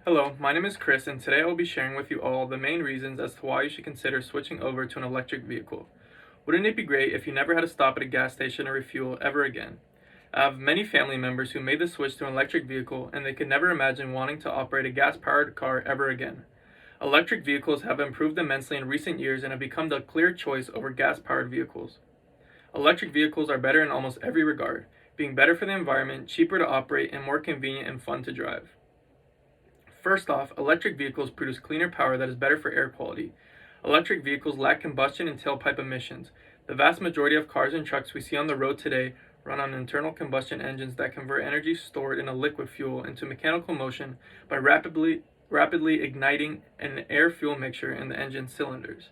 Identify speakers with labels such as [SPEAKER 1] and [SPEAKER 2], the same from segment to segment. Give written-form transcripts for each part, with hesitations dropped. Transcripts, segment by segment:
[SPEAKER 1] Hello, my name is Chris, and today I will be sharing with you all the main reasons as to why you should consider switching over to an electric vehicle. Wouldn't it be great if you never had to stop at a gas station or refuel ever again? I have many family members who made the switch to an electric vehicle and they could never imagine wanting to operate a gas-powered car ever again. Electric vehicles have improved immensely in recent years and have become the clear choice over gas-powered vehicles. Electric vehicles are better in almost every regard, being better for the environment, cheaper to operate, and more convenient and fun to drive. First off, electric vehicles produce cleaner power that is better for air quality. Electric vehicles lack combustion and tailpipe emissions. The vast majority of cars and trucks we see on the road today run on internal combustion engines that convert energy stored in a liquid fuel into mechanical motion by rapidly igniting an air-fuel mixture in the engine cylinders.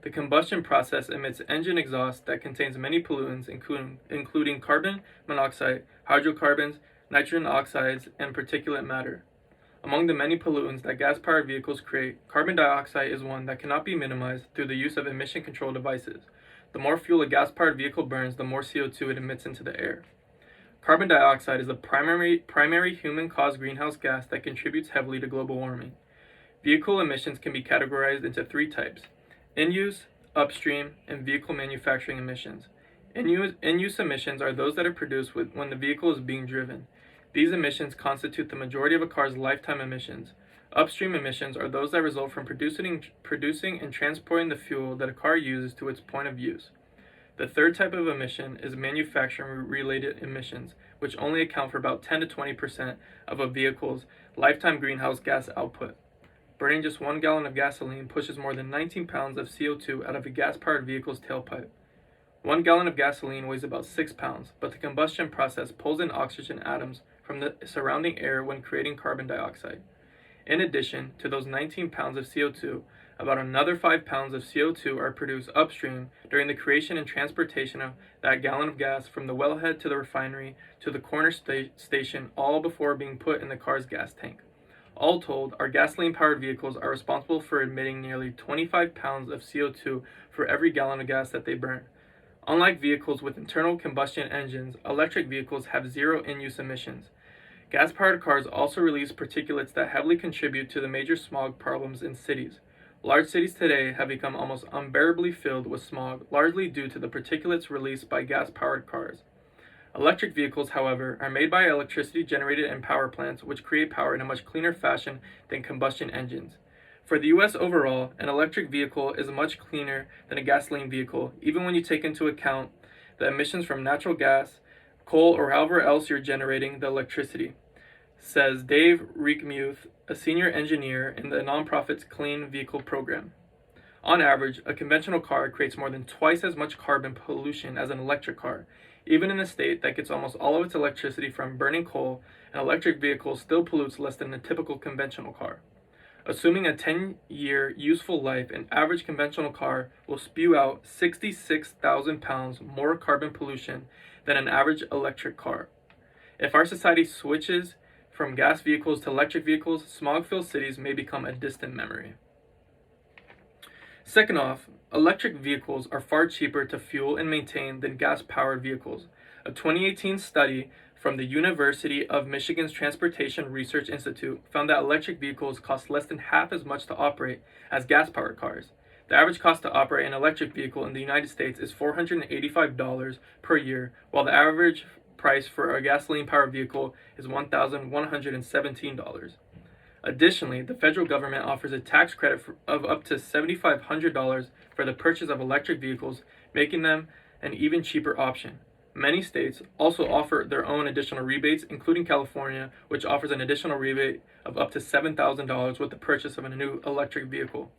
[SPEAKER 1] The combustion process emits engine exhaust that contains many pollutants including carbon monoxide, hydrocarbons, nitrogen oxides, and particulate matter. Among the many pollutants that gas-powered vehicles create, carbon dioxide is one that cannot be minimized through the use of emission control devices. The more fuel a gas-powered vehicle burns, the more CO2 it emits into the air. Carbon dioxide is the primary human-caused greenhouse gas that contributes heavily to global warming. Vehicle emissions can be categorized into three types: in-use, upstream, and vehicle manufacturing emissions. In-use emissions are those that are produced when the vehicle is being driven. These emissions constitute the majority of a car's lifetime emissions. Upstream emissions are those that result from producing and transporting the fuel that a car uses to its point of use. The third type of emission is manufacturing-related emissions, which only account for about 10 to 20% of a vehicle's lifetime greenhouse gas output. Burning just 1 gallon of gasoline pushes more than 19 pounds of CO2 out of a gas-powered vehicle's tailpipe. 1 gallon of gasoline weighs about 6 pounds, but the combustion process pulls in oxygen atoms from the surrounding air when creating carbon dioxide. In addition to those 19 pounds of CO2, about another 5 pounds of CO2 are produced upstream during the creation and transportation of that gallon of gas from the wellhead to the refinery to the corner station, all before being put in the car's gas tank. All told, our gasoline-powered vehicles are responsible for emitting nearly 25 pounds of CO2 for every gallon of gas that they burn. Unlike vehicles with internal combustion engines, electric vehicles have zero in-use emissions. Gas-powered cars also release particulates that heavily contribute to the major smog problems in cities. Large cities today have become almost unbearably filled with smog, largely due to the particulates released by gas-powered cars. Electric vehicles, however, are made by electricity generated in power plants, which create power in a much cleaner fashion than combustion engines. For the US overall, an electric vehicle is much cleaner than a gasoline vehicle, even when you take into account the emissions from natural gas, coal, or however else you're generating the electricity, says Dave Reichmuth, a senior engineer in the nonprofit's Clean Vehicle Program. On average, a conventional car creates more than twice as much carbon pollution as an electric car. Even in a state that gets almost all of its electricity from burning coal, an electric vehicle still pollutes less than a typical conventional car. Assuming a 10-year useful life, an average conventional car will spew out 66,000 pounds more carbon pollution than an average electric car. If our society switches from gas vehicles to electric vehicles, smog-filled cities may become a distant memory. Second off, electric vehicles are far cheaper to fuel and maintain than gas-powered vehicles. A 2018 study from the University of Michigan's Transportation Research Institute found that electric vehicles cost less than half as much to operate as gas-powered cars. The average cost to operate an electric vehicle in the United States is $485 per year, while the average price for a gasoline-powered vehicle is $1,117. Additionally, the federal government offers a tax credit of up to $7,500 for the purchase of electric vehicles, making them an even cheaper option. Many states also offer their own additional rebates, including California, which offers an additional rebate of up to $7,000 with the purchase of a new electric vehicle.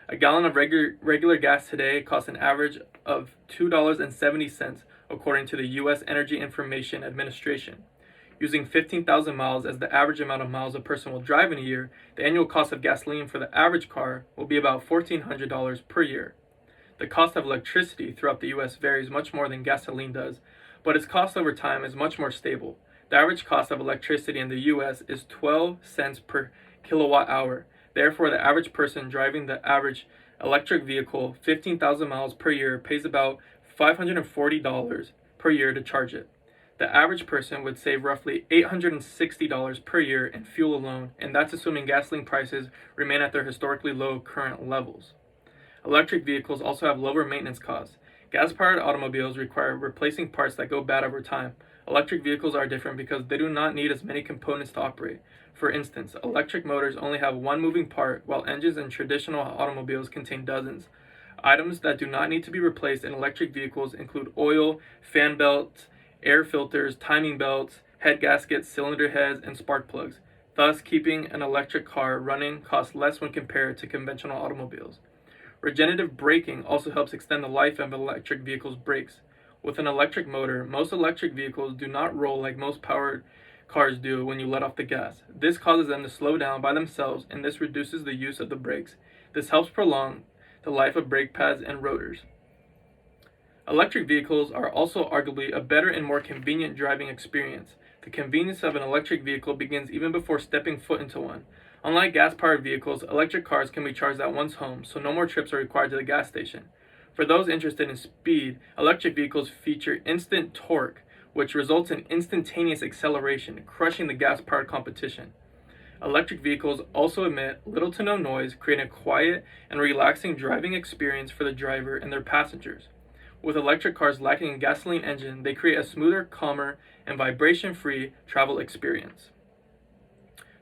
[SPEAKER 1] A gallon of regular gas today costs an average of $2.70, according to the U.S. Energy Information Administration. Using 15,000 miles as the average amount of miles a person will drive in a year, the annual cost of gasoline for the average car will be about $1,400 per year. The cost of electricity throughout the U.S. varies much more than gasoline does, but its cost over time is much more stable. The average cost of electricity in the U.S. is 12 cents per kilowatt hour. Therefore, the average person driving the average electric vehicle 15,000 miles per year pays about $540 per year to charge it. The average person would save roughly $860 per year in fuel alone, and that's assuming gasoline prices remain at their historically low current levels. Electric vehicles also have lower maintenance costs. Gas-powered automobiles require replacing parts that go bad over time. Electric vehicles are different because they do not need as many components to operate. For instance, electric motors only have one moving part, while engines in traditional automobiles contain dozens. Items that do not need to be replaced in electric vehicles include oil, fan belts, air filters, timing belts, head gaskets, cylinder heads, and spark plugs. Thus, keeping an electric car running costs less when compared to conventional automobiles. Regenerative braking also helps extend the life of electric vehicles' brakes. With an electric motor, most electric vehicles do not roll like most powered cars do when you let off the gas. This causes them to slow down by themselves, and this reduces the use of the brakes. This helps prolong the life of brake pads and rotors. Electric vehicles are also arguably a better and more convenient driving experience. The convenience of an electric vehicle begins even before stepping foot into one. Unlike gas-powered vehicles, electric cars can be charged at one's home, so no more trips are required to the gas station. For those interested in speed, electric vehicles feature instant torque, which results in instantaneous acceleration, crushing the gas-powered competition. Electric vehicles also emit little to no noise, creating a quiet and relaxing driving experience for the driver and their passengers. With electric cars lacking a gasoline engine, they create a smoother, calmer, and vibration-free travel experience.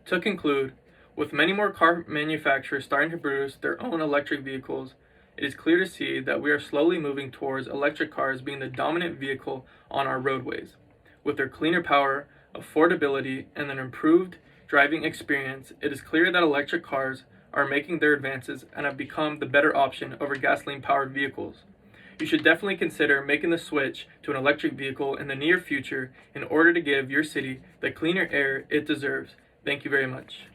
[SPEAKER 1] To conclude, with many more car manufacturers starting to produce their own electric vehicles, it is clear to see that we are slowly moving towards electric cars being the dominant vehicle on our roadways. With their cleaner power, affordability, and an improved driving experience, it is clear that electric cars are making their advances and have become the better option over gasoline-powered vehicles. You should definitely consider making the switch to an electric vehicle in the near future in order to give your city the cleaner air it deserves. Thank you very much.